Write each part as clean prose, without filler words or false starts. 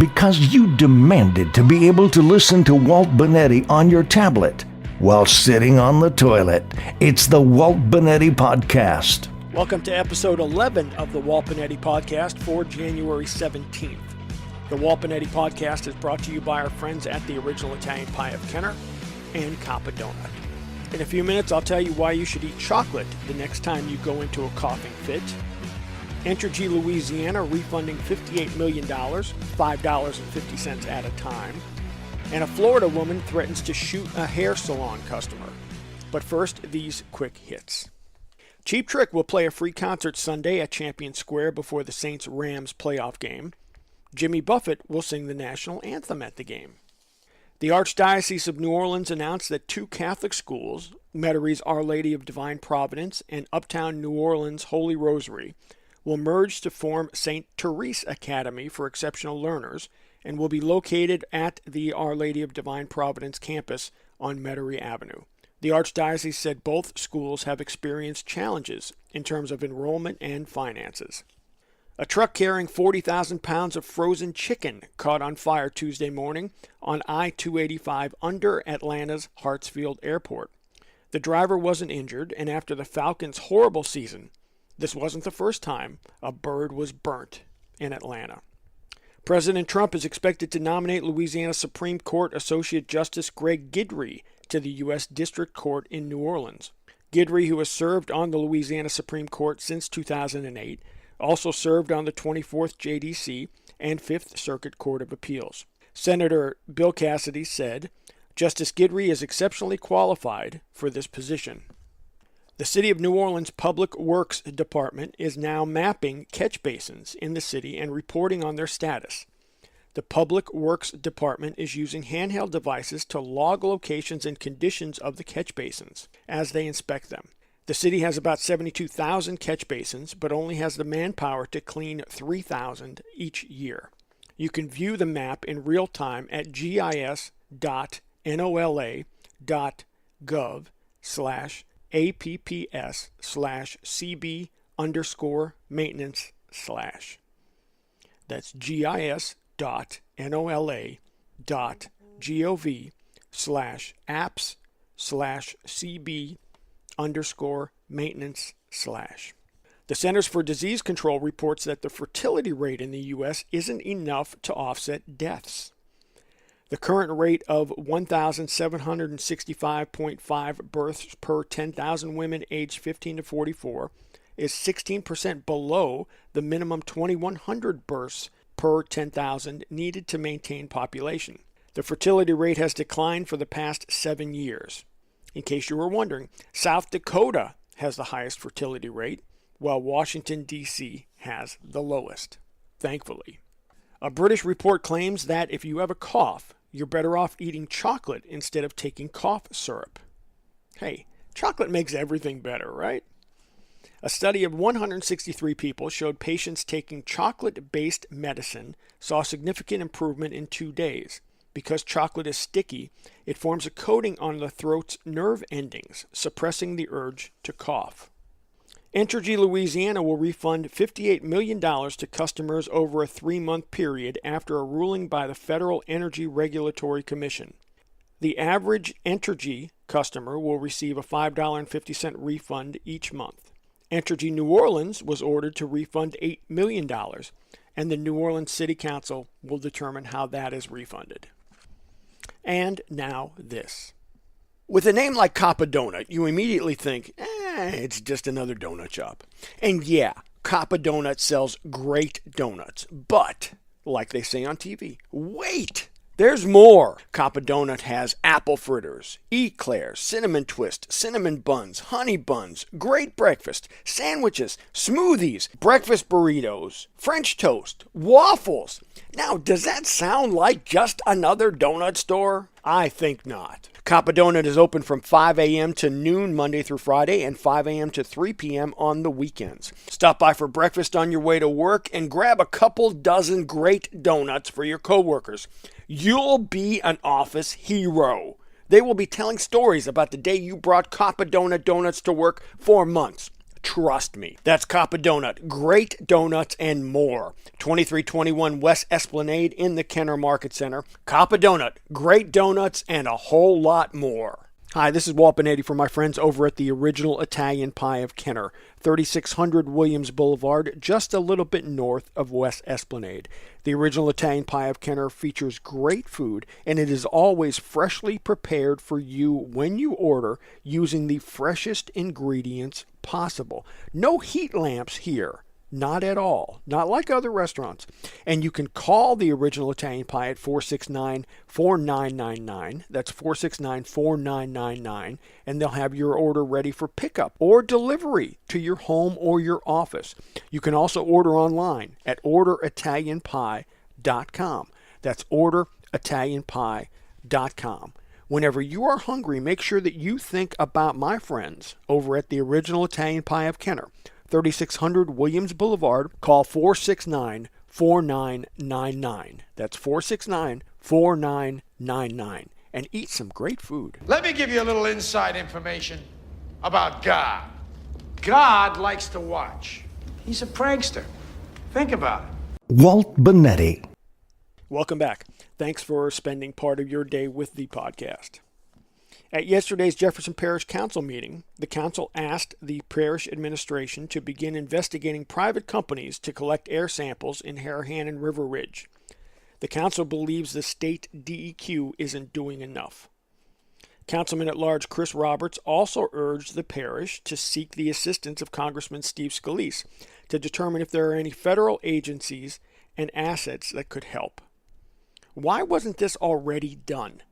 because you demanded to be able to listen to Walt Bonetti on your tablet while sitting on the toilet. It's the Walt Bonetti Podcast. Welcome to episode 11 of the Walt Bonetti Podcast for January 17th. The Walt Bonetti Podcast is brought to you by our friends at the Original Italian Pie of Kenner and Coppa Donut. In a few minutes, I'll tell you why you should eat chocolate the next time you go into a coughing fit. Entergy Louisiana refunding $58 million, $5.50 at a time. And a Florida woman threatens to shoot a hair salon customer. But first, these quick hits. Cheap Trick will play a free concert Sunday at Champion Square before the Saints-Rams playoff game. Jimmy Buffett will sing the national anthem at the game. The Archdiocese of New Orleans announced that two Catholic schools, Metairies Our Lady of Divine Providence and Uptown New Orleans Holy Rosary, will merge to form St. Therese Academy for Exceptional Learners and will be located at the Our Lady of Divine Providence campus on Metairie Avenue. The Archdiocese said both schools have experienced challenges in terms of enrollment and finances. A truck carrying 40,000 pounds of frozen chicken caught on fire Tuesday morning on I-285 under Atlanta's Hartsfield Airport. The driver wasn't injured, and after the Falcons' horrible season, this wasn't the first time a bird was burnt in Atlanta. President Trump is expected to nominate Louisiana Supreme Court Associate Justice Greg Guidry to the U.S. District Court in New Orleans. Guidry, who has served on the Louisiana Supreme Court since 2008, also served on the 24th JDC and 5th Circuit Court of Appeals. Senator Bill Cassidy said, "Justice Guidry is exceptionally qualified for this position." The City of New Orleans Public Works Department is now mapping catch basins in the city and reporting on their status. The Public Works Department is using handheld devices to log locations and conditions of the catch basins as they inspect them. The city has about 72,000 catch basins, but only has the manpower to clean 3,000 each year. You can view the map in real time at gis.nola.gov/apps/cb_maintenance/. That's gis.nola.gov/apps/cb_maintenance/. The Centers for Disease Control reports that the fertility rate in the U.S. isn't enough to offset deaths. The current rate of 1,765.5 births per 10,000 women aged 15 to 44 is 16% below the minimum 2,100 births per 10,000 needed to maintain population. The fertility rate has declined for the past 7 years. In case you were wondering, South Dakota has the highest fertility rate, while Washington, D.C. has the lowest, thankfully. A British report claims that if you have a cough, you're better off eating chocolate instead of taking cough syrup. Hey, chocolate makes everything better, right? A study of 163 people showed patients taking chocolate-based medicine saw significant improvement in 2 days. Because chocolate is sticky, it forms a coating on the throat's nerve endings, suppressing the urge to cough. Entergy Louisiana will refund $58 million to customers over a 3-month period after a ruling by the Federal Energy Regulatory Commission. The average Entergy customer will receive a $5.50 refund each month. Entergy New Orleans was ordered to refund $8 million, and the New Orleans City Council will determine how that is refunded. And now this. With a name like Coppa Donut, you immediately think, it's just another donut shop. And yeah, Coppa Donut sells great donuts. But, like they say on TV, wait! There's more. Coppa Donut has apple fritters, eclairs, cinnamon twist, cinnamon buns, honey buns, great breakfast, sandwiches, smoothies, breakfast burritos, French toast, waffles. Now, does that sound like just another donut store? I think not. Coppa Donut is open from 5 a.m. to noon Monday through Friday and 5 a.m. to 3 p.m. on the weekends. Stop by for breakfast on your way to work and grab a couple dozen great donuts for your coworkers. You'll be an office hero. They will be telling stories about the day you brought Coppa Donut donuts to work for months. Trust me. That's Coppa Donut. Great donuts and more. 2321 West Esplanade in the Kenner Market Center. Coppa Donut. Great donuts and a whole lot more. Hi, this is Walt Benetti for my friends over at the Original Italian Pie of Kenner, 3600 Williams Boulevard, just a little bit north of West Esplanade. The Original Italian Pie of Kenner features great food, and it is always freshly prepared for you when you order using the freshest ingredients possible. No heat lamps here. Not at all. Not like other restaurants. And you can call the Original Italian Pie at 469-4999. That's 469-4999. And they'll have your order ready for pickup or delivery to your home or your office. You can also order online at orderitalianpie.com. That's orderitalianpie.com. Whenever you are hungry, make sure that you think about my friends over at the Original Italian Pie of Kenner. 3600 Williams Boulevard. Call 469-4999. That's 469-4999. And eat some great food. Let me give you a little inside information about God. God likes to watch. He's a prankster. Think about it. Walt Benetti. Welcome back. Thanks for spending part of your day with the podcast. At yesterday's Jefferson Parish Council meeting, the council asked the parish administration to begin investigating private companies to collect air samples in Harahan and River Ridge. The council believes the state DEQ isn't doing enough. Councilman at Large Chris Roberts also urged the parish to seek the assistance of Congressman Steve Scalise to determine if there are any federal agencies and assets that could help. Why wasn't this already done?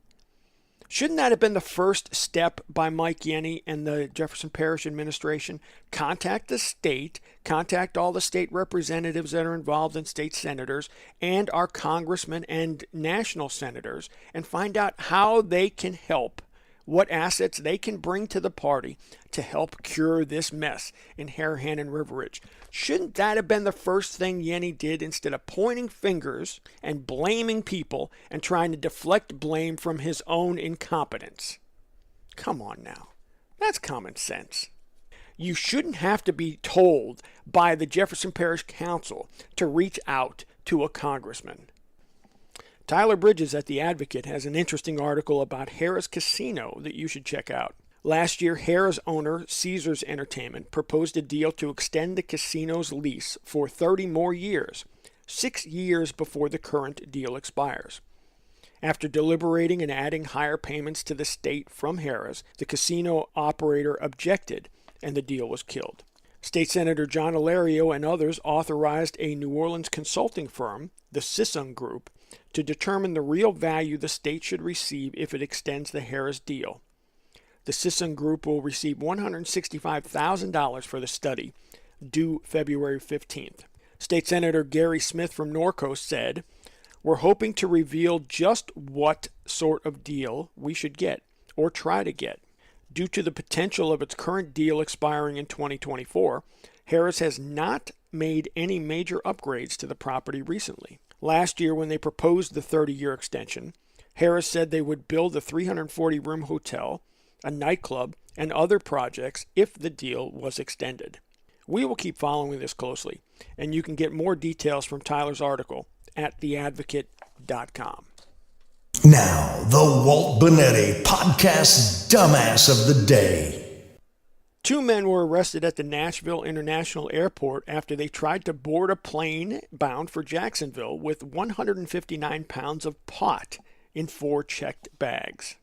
Shouldn't that have been the first step by Mike Yenny and the Jefferson Parish administration? Contact the state, contact all the state representatives that are involved and state senators and our congressmen and national senators and find out how they can help, what assets they can bring to the party to help cure this mess in Harahan and River Ridge. Shouldn't that have been the first thing Yenny did instead of pointing fingers and blaming people and trying to deflect blame from his own incompetence? Come on now. That's common sense. You shouldn't have to be told by the Jefferson Parish Council to reach out to a congressman. Tyler Bridges at The Advocate has an interesting article about Harrah's Casino that you should check out. Last year, Harrah's owner, Caesars Entertainment, proposed a deal to extend the casino's lease for 30 more years, 6 years before the current deal expires. After deliberating and adding higher payments to the state from Harrah's, the casino operator objected, and the deal was killed. State Senator John Alario and others authorized a New Orleans consulting firm, the Sisson Group, to determine the real value the state should receive if it extends the Harrah's deal. The Sisson Group will receive $165,000 for the study, due February 15th. State Senator Gary Smith from Norco said, "We're hoping to reveal just what sort of deal we should get, or try to get. Due to the potential of its current deal expiring in 2024, Harrah's has not made any major upgrades to the property recently. Last year, when they proposed the 30-year extension, Harrah's said they would build a 340-room hotel, a nightclub, and other projects if the deal was extended. We will keep following this closely, and you can get more details from Tyler's article at theadvocate.com. Now, the Walt Benetti Podcast Dumbass of the Day. 2 men were arrested at the Nashville International Airport after they tried to board a plane bound for Jacksonville with 159 pounds of pot in 4 checked bags.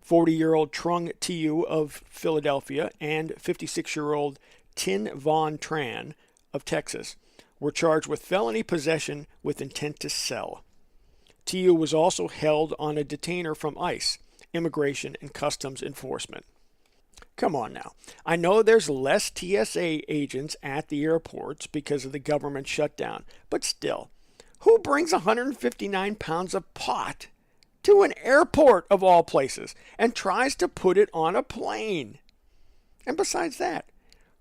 40-year-old Trung Tiu of Philadelphia and 56-year-old Tin Von Tran of Texas were charged with felony possession with intent to sell. Tiu was also held on a detainer from ICE, Immigration and Customs Enforcement. Come on now. I know there's less TSA agents at the airports because of the government shutdown, but still, who brings 159 pounds of pot to an airport of all places and tries to put it on a plane? And besides that,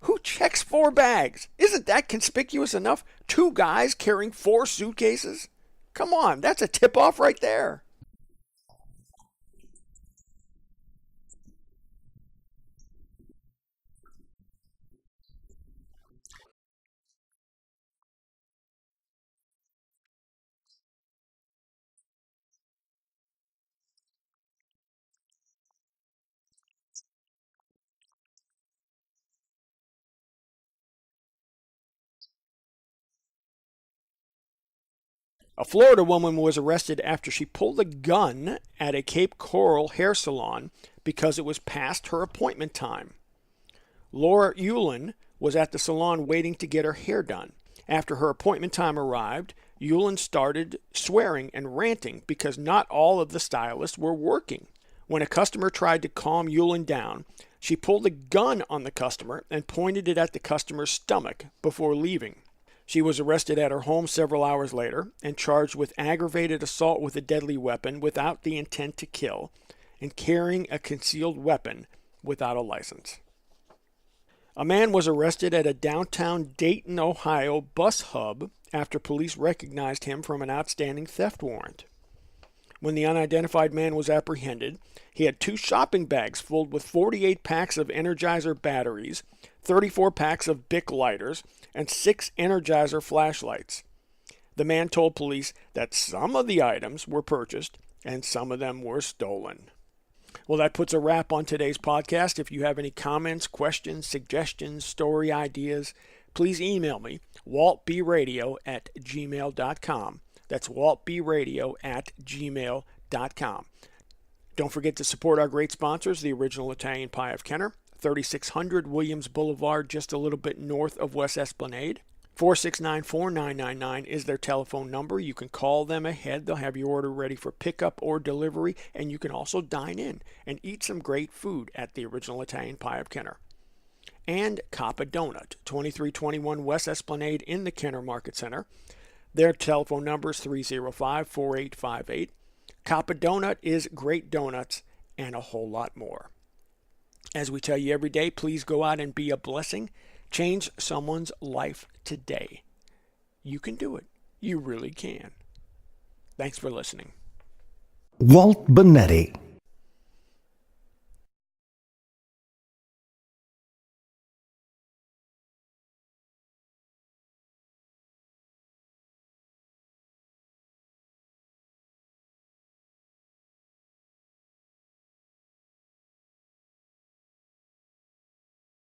who checks 4 bags? Isn't that conspicuous enough? 2 guys carrying 4 suitcases? Come on, that's a tip-off right there. A Florida woman was arrested after she pulled a gun at a Cape Coral hair salon because it was past her appointment time. Laura Euland was at the salon waiting to get her hair done. After her appointment time arrived, Euland started swearing and ranting because not all of the stylists were working. When a customer tried to calm Euland down, she pulled a gun on the customer and pointed it at the customer's stomach before leaving. She was arrested at her home several hours later and charged with aggravated assault with a deadly weapon without the intent to kill and carrying a concealed weapon without a license. A man was arrested at a downtown Dayton, Ohio bus hub after police recognized him from an outstanding theft warrant. When the unidentified man was apprehended, he had 2 shopping bags filled with 48 packs of Energizer batteries, 34 packs of Bic lighters, and 6 Energizer flashlights. The man told police that some of the items were purchased and some of them were stolen. Well, that puts a wrap on today's podcast. If you have any comments, questions, suggestions, story ideas, please email me, waltbradio@gmail.com. That's waltbradio@gmail.com. Don't forget to support our great sponsors, the Original Italian Pie of Kenner, 3600 Williams Boulevard, just a little bit north of West Esplanade. 469-4999 is their telephone number. You can call them ahead. They'll have your order ready for pickup or delivery, and you can also dine in and eat some great food at the Original Italian Pie of Kenner. And Coppa Donut, 2321 West Esplanade in the Kenner Market Center. Their telephone number is 305-4858. Coppa Donut is great donuts and a whole lot more. As we tell you every day, please go out and be a blessing. Change someone's life today. You can do it. You really can. Thanks for listening. Walt Bonetti.